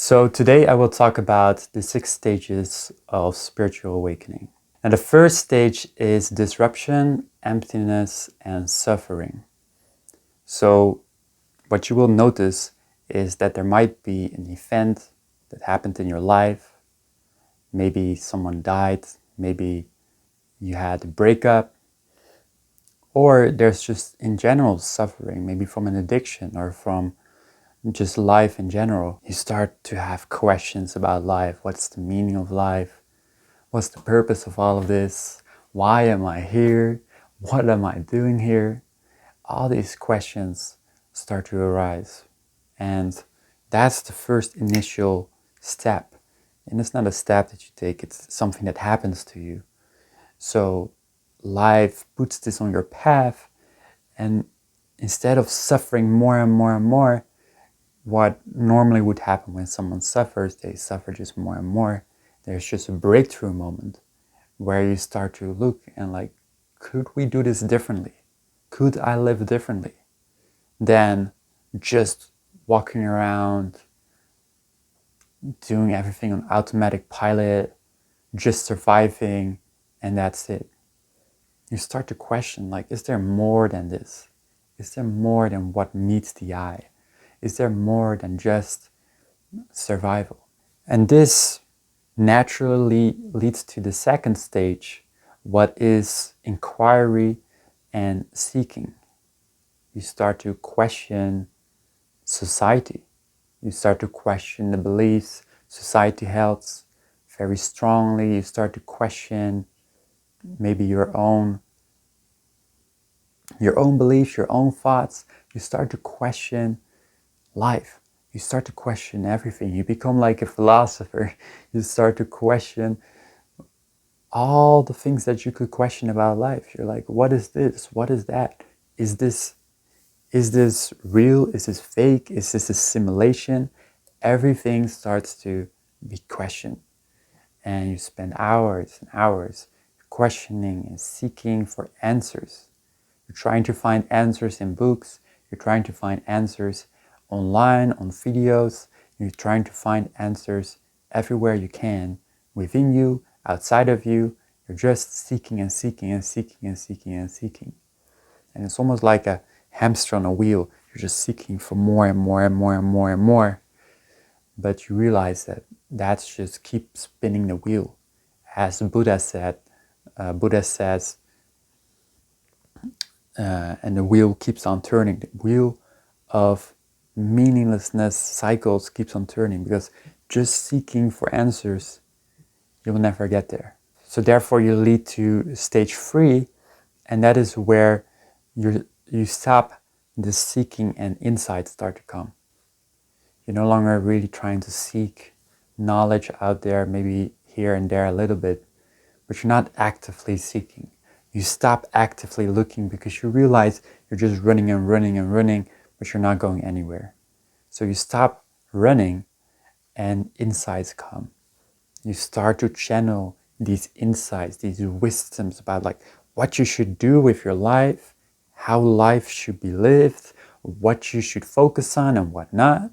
So today I will talk about the 6 stages of spiritual awakening. And the first stage is disruption, emptiness, and suffering. So what you will notice is that there might be an event that happened in your life. Maybe someone died, maybe you had a breakup, or there's just in general suffering, maybe from an addiction or from just life in general. You start to have questions about life. What's the meaning of life? What's the purpose of all of this? Why am I here? What am I doing here? All these questions start to arise. And that's the first initial step. And it's not a step that you take, it's something that happens to you. So life puts this on your path, and instead of suffering more and more and more, what normally would happen when someone suffers, they suffer just more and more. There's just a breakthrough moment where you start to look and like, could we do this differently? Could I live differently than just walking around, doing everything on automatic pilot, just surviving, and that's it? You start to question, like, is there more than this? Is there more than what meets the eye? Is there more than just survival? And this naturally leads to the second stage, what is inquiry and seeking. You start to question society. You start to question the beliefs society holds very strongly. You start to question maybe your own beliefs, your own thoughts. You start to question life. You start to question everything. You become like a philosopher. You start to question all the things that you could question about life. You're like, what is this? What is that? Is this real? Is this fake? Is this a simulation? Everything starts to be questioned. And you spend hours and hours questioning and seeking for answers. You're trying to find answers in books. You're trying to find answers online, on videos. You're trying to find answers everywhere you can, within you, outside of you. You're just seeking and seeking and seeking and seeking and seeking. And it's almost like a hamster on a wheel. You're just seeking for more and more and more and more and more. But you realize that that's just keep spinning the wheel. As Buddha said, Buddha says, and the wheel keeps on turning. The wheel of meaninglessness cycles keeps on turning, because just seeking for answers, you will never get there. So therefore you lead to stage 3, and that is where you stop the seeking and insights start to come. You're no longer really trying to seek knowledge out there, maybe here and there a little bit, but you're not actively seeking. You stop actively looking because you realize you're just running and running and running, but you're not going anywhere. So you stop running and insights come. You start to channel these insights, these wisdoms about like what you should do with your life, how life should be lived, what you should focus on and what not.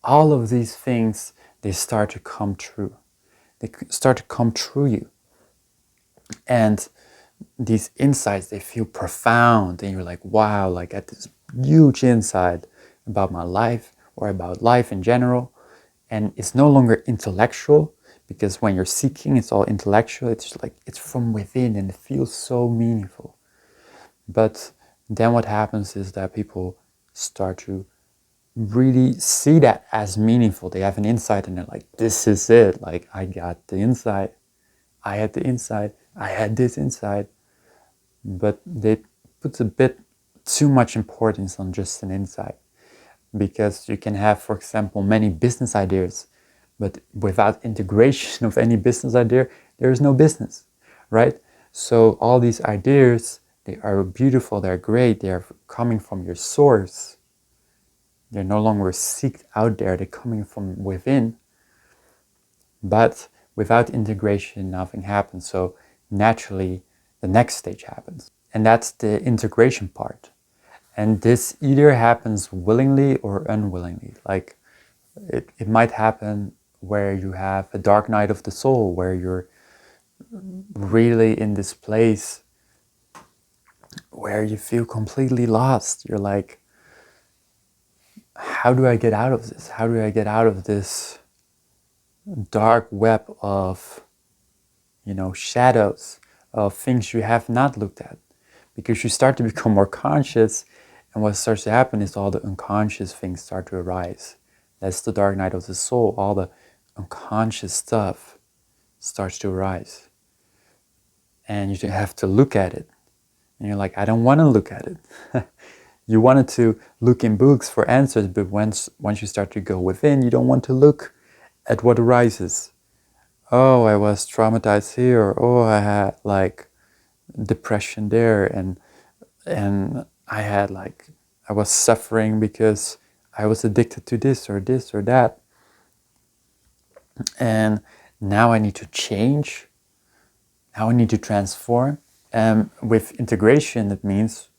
All of these things, they start to come true. They start to come through you. And these insights, they feel profound, and you're like, wow, like I get this huge insight about my life or about life in general. And it's no longer intellectual, because when you're seeking, it's all intellectual. It's just like, it's from within and it feels so meaningful. But then what happens is that people start to really see that as meaningful. They have an insight and they're like, this is it. Like, I got the insight. I had the insight. I had this insight. But they put a bit too much importance on just an insight. Because you can have, for example, many business ideas, but without integration of any business idea, there is no business, right? So all these ideas, they are beautiful, they're great, they're coming from your source. They're no longer seeked out there, they're coming from within. But without integration, nothing happens. So naturally, the next stage happens. And that's the integration part. And this either happens willingly or unwillingly. Like, it might happen where you have a dark night of the soul, where you're really in this place where you feel completely lost. You're like, how do I get out of this? How do I get out of this dark web of, shadows, of things you have not looked at? Because you start to become more conscious, and what starts to happen is all the unconscious things start to arise. That's the dark night of the soul. All the unconscious stuff starts to arise. And you have to look at it. And you're like, I don't want to look at it. You wanted to look in books for answers, but once you start to go within, you don't want to look at what arises. Oh, I was traumatized here, or oh, I had like depression there, and I was suffering because I was addicted to this or that. And now I need to change. Now I need to transform. And with integration, it means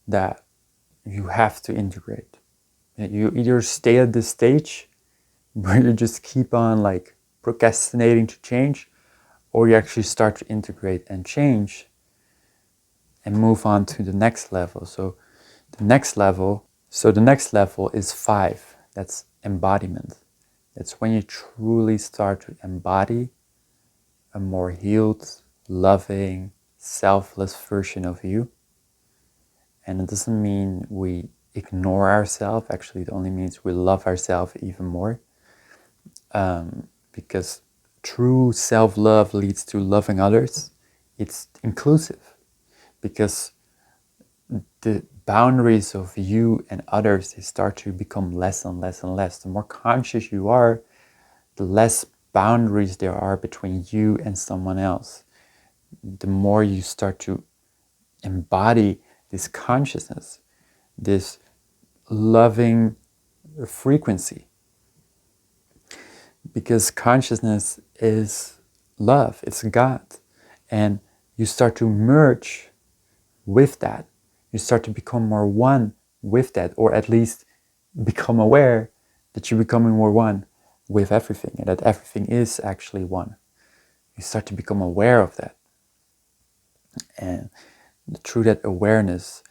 that you have to integrate. You either stay at this stage where you just keep on like procrastinating to change, or you actually start to integrate and change and move on to the next level. So the next level is 5. That's embodiment. That's when you truly start to embody a more healed, loving, selfless version of you. And it doesn't mean we ignore ourselves. Actually, it only means we love ourselves even more. Because true self-love leads to loving others. It's inclusive, because the boundaries of you and others, they start to become less and less and less. The more conscious you are, the less boundaries there are between you and someone else. The more you start to embody this consciousness, this loving frequency. Because consciousness is love, it's God. And you start to merge with that. You start to become more one with that, or at least become aware that you're becoming more one with everything, and that everything is actually one. You start to become aware of that. And through that awareness,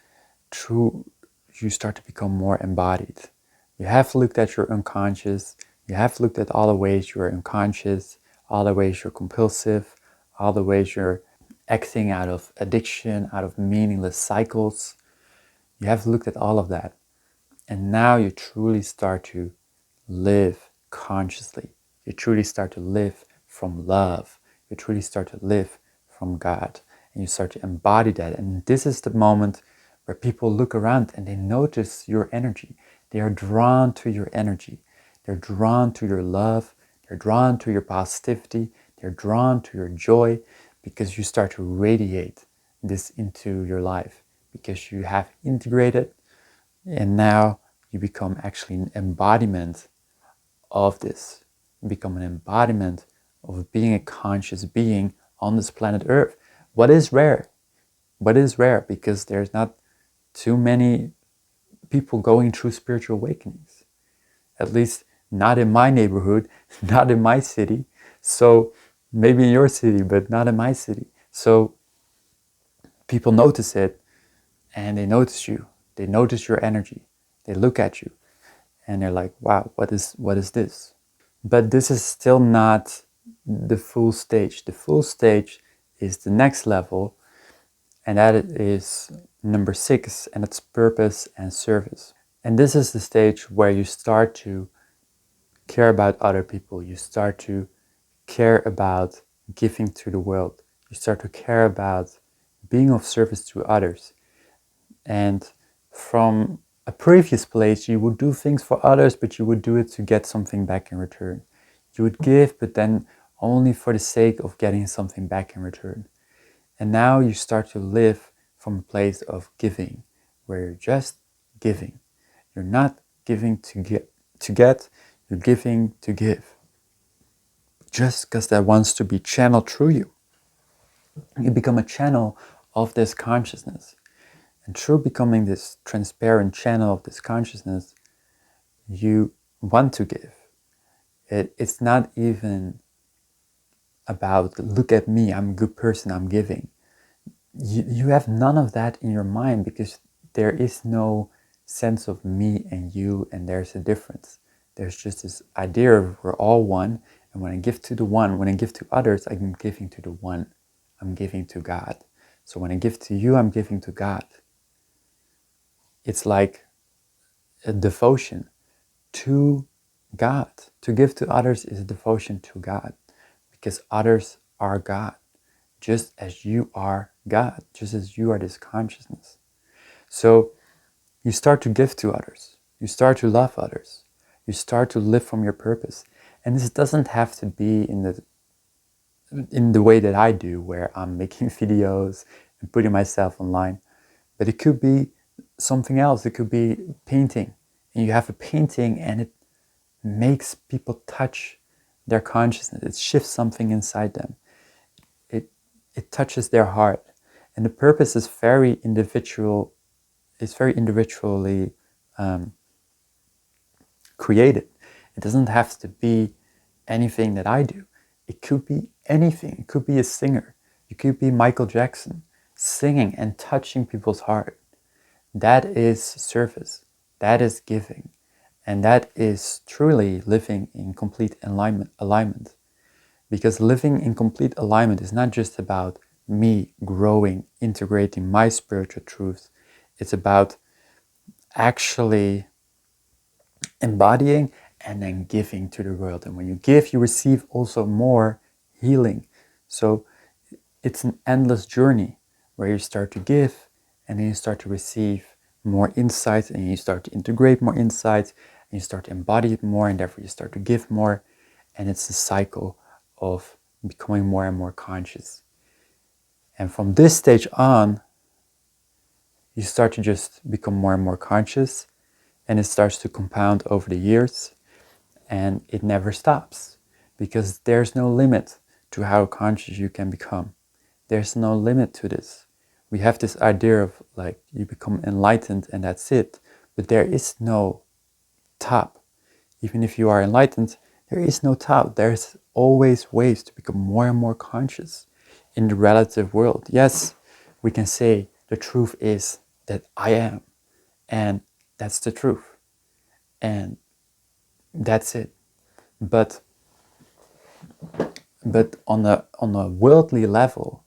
you start to become more embodied. You have looked at your unconscious. You have looked at all the ways you're unconscious, all the ways you're compulsive, all the ways you're acting out of addiction, out of meaningless cycles. You have looked at all of that. And now you truly start to live consciously. You truly start to live from love. You truly start to live from God. And you start to embody that. And this is the moment where people look around and they notice your energy. They are drawn to your energy. They're drawn to your love. They're drawn to your positivity. They're drawn to your joy, because you start to radiate this into your life, because you have integrated, and now you become actually an embodiment of this. You become an embodiment of being a conscious being on this planet Earth. What is rare? What is rare? Because there's not too many people going through spiritual awakenings. At least not in my neighborhood, not in my city. So maybe in your city, but not in my city. So people notice it, and they notice you. They notice your energy. They look at you and they're like, wow, what is this? But this is still not the full stage. The full stage is the next level, and that is number 6, and it's purpose and service. And this is the stage where you start to care about other people. You start to care about giving to the world. You start to care about being of service to others. And from a previous place, you would do things for others, but you would do it to get something back in return. You would give, but then only for the sake of getting something back in return. And now you start to live from a place of giving, where you're just giving. You're not giving to get, you're giving to give. Just because that wants to be channeled through you. You become a channel of this consciousness. And through becoming this transparent channel of this consciousness, you want to give. It's not even about, look at me, I'm a good person, I'm giving. You have none of that in your mind, because there is no sense of me and you, and there's a difference. There's just this idea of we're all one, and when I give to the one, when I give to others, I'm giving to the one. I'm giving to God. So when I give to you, I'm giving to God. It's like a devotion to God. To give to others is a devotion to God, because others are God, just as you are God, just as you are this consciousness. So you start to give to others, you start to love others, you start to live from your purpose. And this doesn't have to be in the way that I do, where I'm making videos and putting myself online, but it could be something else. It could be painting, and you have a painting and it makes people touch their consciousness. It shifts something inside them. It touches their heart, and the purpose is very individual. It's very individually created. It doesn't have to be anything that I do. It could be anything. It could be a singer. You could be Michael Jackson, singing and touching people's heart. That is service. That is giving. And that is truly living in complete alignment. Because living in complete alignment is not just about me growing, integrating my spiritual truths. It's about actually embodying and then giving to the world. And when you give, you receive also more healing. So it's an endless journey where you start to give, and then you start to receive more insights, and you start to integrate more insights, and you start to embody it more, and therefore you start to give more. And it's a cycle of becoming more and more conscious. And from this stage on, you start to just become more and more conscious, and it starts to compound over the years, and it never stops, because there's no limit to how conscious you can become. There's no limit to this. We have this idea of like you become enlightened and that's it, but there is no top. Even if you are enlightened, there is no top. There's always ways to become more and more conscious in the relative world. Yes, we can say the truth is that I am, and that's the truth, and that's it. But on a worldly level,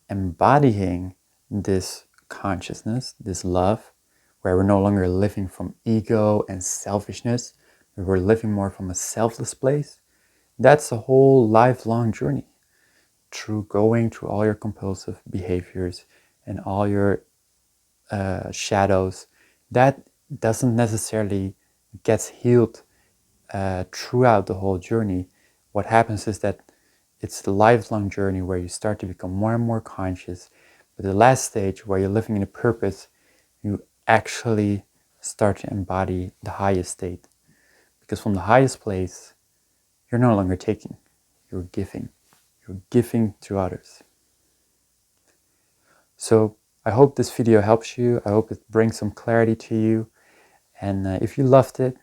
embodying this consciousness, this love, where we're no longer living from ego and selfishness, but we're living more from a selfless place, that's a whole lifelong journey through going through all your compulsive behaviors and all your shadows. That doesn't necessarily get healed throughout the whole journey. What happens is that it's a lifelong journey where you start to become more and more conscious. But the last stage, where you're living in a purpose, you actually start to embody the highest state. Because from the highest place, you're no longer taking, you're giving. You're giving to others. So I hope this video helps you. I hope it brings some clarity to you. And if you loved it,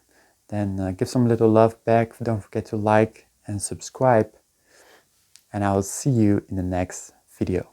then give some little love back. Don't forget to like and subscribe. And I will see you in the next video.